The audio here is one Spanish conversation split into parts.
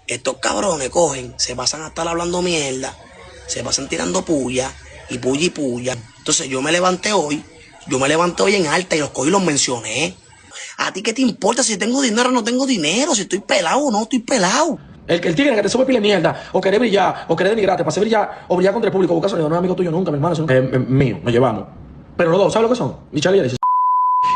Estos cabrones cogen, se pasan a estar hablando mierda, se pasan tirando puya y puya y puya. Entonces yo me levanté hoy en alta y los cogí y los mencioné. ¿A ti qué te importa si tengo dinero o no tengo dinero? Si estoy pelado o no estoy pelado. El tigre que te sube pila de mierda, o querer brillar, o querer denigrarte, para hacer brillar, o brillar contra el público, buscar sonido, no es amigo tuyo nunca, mi hermano, mío, nos llevamos. Pero los dos, ¿sabes lo que son? Michelle y Alexis.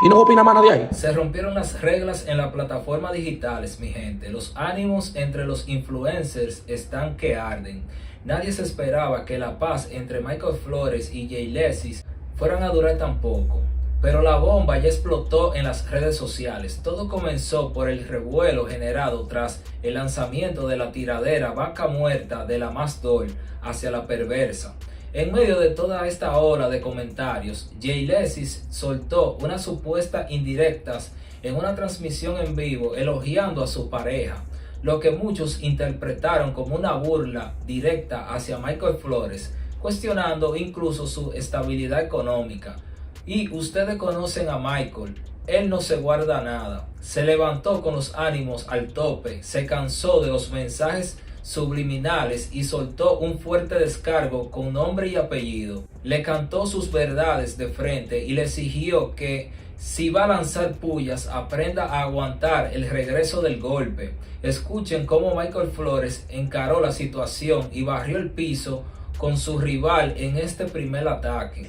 Y no opina más nadie ahí. Se rompieron las reglas en las plataformas digitales, mi gente. Los ánimos entre los influencers están que arden. Nadie se esperaba que la paz entre Michael Flores y Jay Lexis fueran a durar tan poco. Pero la bomba ya explotó en las redes sociales. Todo comenzó por el revuelo generado tras el lanzamiento de la tiradera Vaca Muerta de la Más Dol hacia la Perversa. En medio de toda esta ola de comentarios, Jay Lexis soltó unas supuestas indirectas en una transmisión en vivo elogiando a su pareja, lo que muchos interpretaron como una burla directa hacia Michael Flores, cuestionando incluso su estabilidad económica. Y ustedes conocen a Michael, él no se guarda nada, se levantó con los ánimos al tope, se cansó de los mensajes subliminales y soltó un fuerte descargo con nombre y apellido. Le cantó sus verdades de frente y le exigió que si va a lanzar pullas aprenda a aguantar el regreso del golpe. Escuchen cómo Michael Flores encaró la situación y barrió el piso con su rival en este primer ataque.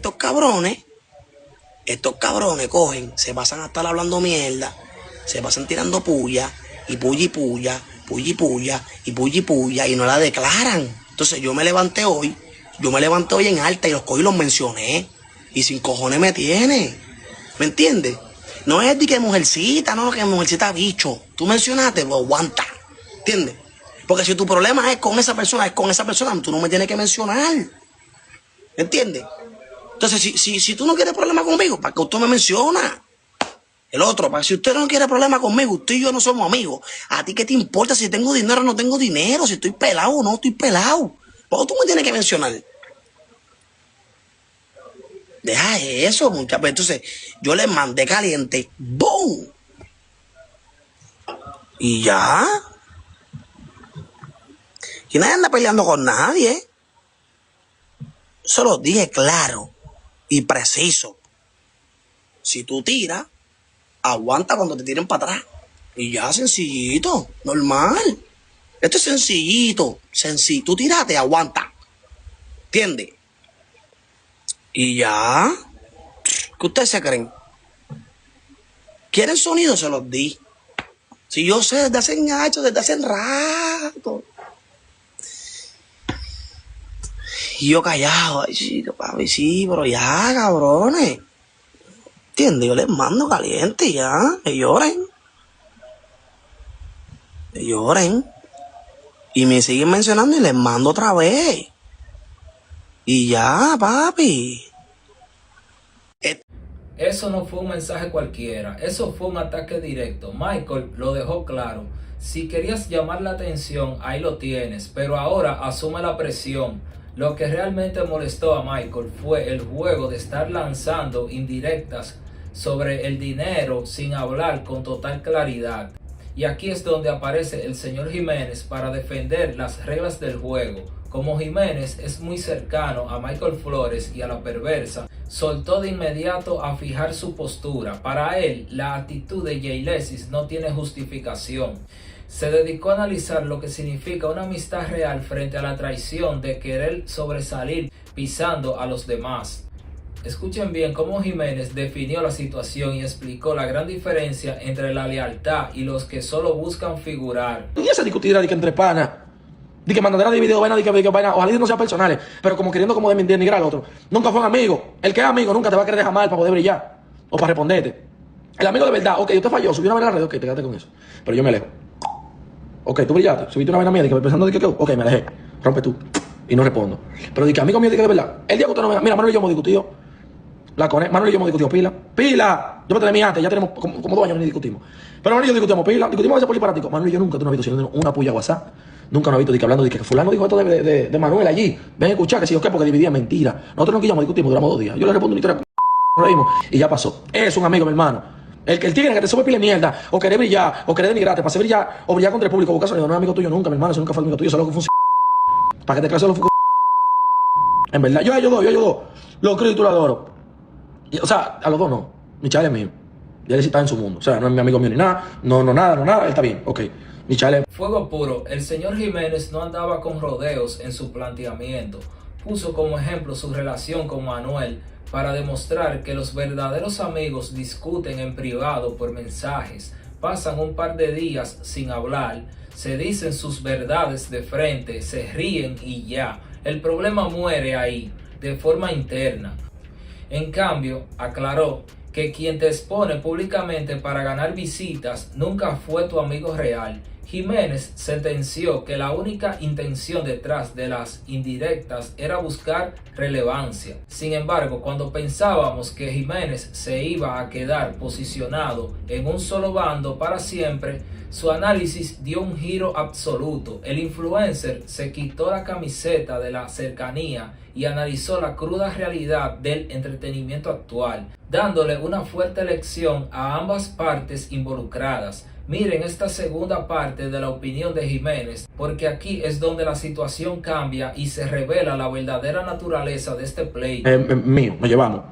Estos cabrones cogen, se pasan a estar hablando mierda, se pasan tirando puya y puya y puya, puya y puya y puya y puya y no la declaran. Entonces yo me levanté hoy en alta y los cogí y los mencioné. Y sin cojones me tiene. ¿Me entiendes? No es de que mujercita, no, que mujercita bicho. Tú mencionaste, pues aguanta. ¿Entiendes? Porque si tu problema es con esa persona, tú no me tienes que mencionar. ¿Entiendes? Entonces, si tú no quieres problema conmigo, ¿para qué usted me menciona? El otro, para que si usted no quiere problema conmigo, usted y yo no somos amigos. ¿A ti qué te importa si tengo dinero o no tengo dinero? Si estoy pelado o no estoy pelado. ¿Por qué tú me tienes que mencionar? Deja eso, muchachos. Entonces, yo le mandé caliente. ¡Boom! Y ya. Y nadie anda peleando con nadie. Solo dije claro y preciso. Si tú tiras, aguanta cuando te tiren para atrás. Y ya, sencillito, normal. Esto es sencillito, sencillo. Tú tírate, aguanta. ¿Entiendes? Y ya. ¿Qué ustedes se creen? ¿Quieren sonido? Se los di. Si yo sé desde hace rato. Y yo callado, ay, sí, papi, sí, pero ya, cabrones. ¿Entiendes? Yo les mando caliente ya, que lloren. Que lloren. Y me siguen mencionando y les mando otra vez. Y ya, papi. Eso no fue un mensaje cualquiera, eso fue un ataque directo. Michael lo dejó claro. Si querías llamar la atención, ahí lo tienes, pero ahora asume la presión. Lo que realmente molestó a Michael fue el juego de estar lanzando indirectas sobre el dinero sin hablar con total claridad. Y aquí es donde aparece el señor Jiménez para defender las reglas del juego. Como Jiménez es muy cercano a Michael Flores y a la Perversa, soltó de inmediato a fijar su postura. Para él, la actitud de Jay Lexis no tiene justificación. Se dedicó a analizar lo que significa una amistad real frente a la traición de querer sobresalir pisando a los demás. Escuchen bien cómo Jiménez definió la situación y explicó la gran diferencia entre la lealtad y los que solo buscan figurar. Y esa discutida de que entre panas, de que mandadera de video, vaina, de que vaina, ojalá no sean personales, pero como queriendo como denigrar al otro. Nunca fue un amigo. El que es amigo nunca te va a querer dejar mal para poder brillar o para responderte. El amigo de verdad, ok, usted falló, subió una vaina a la red, ok, te quedaste con eso. Pero yo me alejo. Ok, tú brillaste, subiste una vaina mía, de que pensando de que ok, me alejé, rompe tú. Y no respondo. Pero de que amigo mío, de que de verdad, el día que usted no me... Mira, Manuel y yo hemos discutido. Manuel y yo hemos discutido pila. Yo me tenía antes, ya tenemos como 2 años ni discutimos. Pero Manuel y yo discutimos pila, discutimos a veces por disparatico. Manuel y yo nunca, tú no has visto siendo una puya WhatsApp. Nunca nos has visto de que hablando de que fulano dijo esto de Manuel allí. Ven a escuchar que si yo qué, porque dividía mentira. Nosotros no quillamos, discutimos, duramos 2 días. Yo le respondo una historia, reímos y ya pasó. Es un amigo, mi hermano. El tigre que te sube pile de mierda, o querer brillar, o querer denigrarte, para hacer brillar, o brillar contra el público, buscar sonido, no es amigo tuyo nunca, mi hermano, eso nunca fue amigo tuyo, eso es lo que funciona. Para que te creas los en verdad, yo a ellos dos, los creo y tú lo adoro. O sea, a los dos no. Michael es mío. Y él sí está en su mundo. O sea, no es mi amigo mío ni nada. Nada. Él está bien. Ok. Michael es... Fuego puro, el señor Jiménez no andaba con rodeos en su planteamiento. Puso como ejemplo su relación con Manuel para demostrar que los verdaderos amigos discuten en privado por mensajes, pasan un par de días sin hablar, se dicen sus verdades de frente, se ríen y ya. El problema muere ahí, de forma interna. En cambio, aclaró que quien te expone públicamente para ganar visitas nunca fue tu amigo real. Jiménez sentenció que la única intención detrás de las indirectas era buscar relevancia. Sin embargo, cuando pensábamos que Jiménez se iba a quedar posicionado en un solo bando para siempre, su análisis dio un giro absoluto. El influencer se quitó la camiseta de la cercanía y analizó la cruda realidad del entretenimiento actual, dándole una fuerte lección a ambas partes involucradas. Miren esta segunda parte de la opinión de Jiménez, porque aquí es donde la situación cambia y se revela la verdadera naturaleza de este play. Mío, nos llevamos.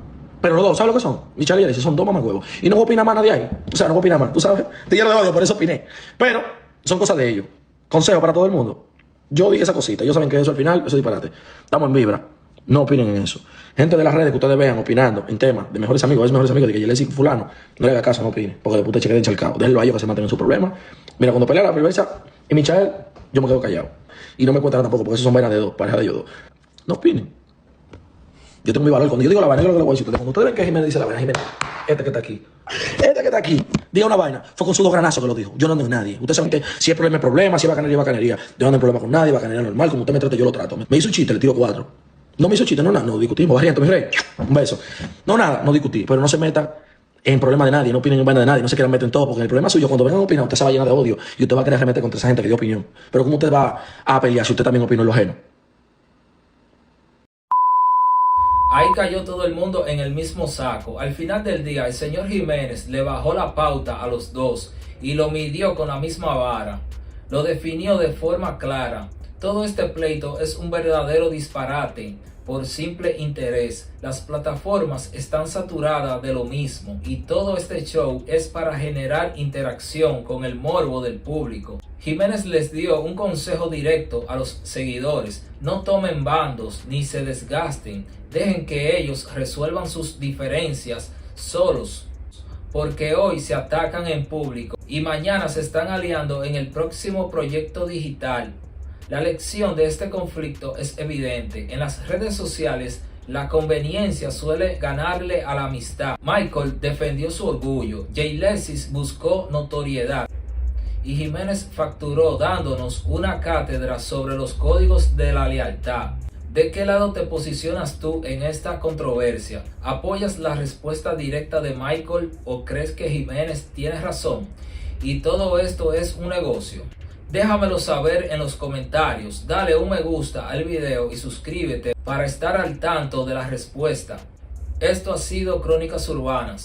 Pero los dos, ¿sabes lo que son? Michelle y Alexis son dos mamahuevos. Y no voy a opinar más nadie ahí. O sea, no voy a opinar más. Tú sabes, te lleno de odio, por eso opiné. Pero son cosas de ellos. Consejo para todo el mundo. Yo dije esa cosita. Ellos saben que eso al final, eso es disparate. Estamos en vibra. No opinen en eso. Gente de las redes que ustedes vean opinando en temas de mejores amigos, de que Alexis fulano, no le haga caso, no opine. Porque después te chequen encharcado. Déjenlo a ellos que se mantengan en su problema. Mira, cuando pelea la perversa y Michael, yo me quedo callado. Y no me cuentan tampoco, porque eso son vainas de dos, pareja de ellos dos. No opinen. Yo tengo mi valor. Cuando yo digo la vaina, yo lo que le voy a decir. Cuando ustedes ven que Jiménez dice la vaina, Jiménez, este que está aquí, diga una vaina, fue con su dos granazos que lo dijo. Yo no ando en nadie. Ustedes saben que si es problema es problema, si es bacanería es bacanería. Yo no ando en problema con nadie, bacanería normal. Como usted me trate, yo lo trato. Me hizo un chiste, le tiro 4. No me hizo chiste, no discutimos. Barriento, mi rey, un beso. No discutí, pero no se metan en problemas de nadie, no opinen en vaina de nadie, no se quieran meter en todo, porque el problema suyo, cuando vengan a opinar, usted se va a llenar de odio y usted va a querer remeter contra esa gente que dio opinión. Pero ¿cómo usted va a pelear si usted también opinó en lo ajeno? Ahí cayó todo el mundo en el mismo saco. Al final del día, el señor Jiménez le bajó la pauta a los dos y lo midió con la misma vara. Lo definió de forma clara. Todo este pleito es un verdadero disparate por simple interés. Las plataformas están saturadas de lo mismo y todo este show es para generar interacción con el morbo del público. Jiménez les dio un consejo directo a los seguidores: no tomen bandos ni se desgasten, dejen que ellos resuelvan sus diferencias solos, porque hoy se atacan en público y mañana se están aliando en el próximo proyecto digital. La lección de este conflicto es evidente. En las redes sociales, la conveniencia suele ganarle a la amistad. Michael defendió su orgullo, Alexis buscó notoriedad y Jiménez facturó dándonos una cátedra sobre los códigos de la lealtad. ¿De qué lado te posicionas tú en esta controversia? ¿Apoyas la respuesta directa de Michael o crees que Jiménez tiene razón y todo esto es un negocio? Déjamelo saber en los comentarios, dale un me gusta al video y suscríbete para estar al tanto de la respuesta. Esto ha sido Crónicas Urbanas.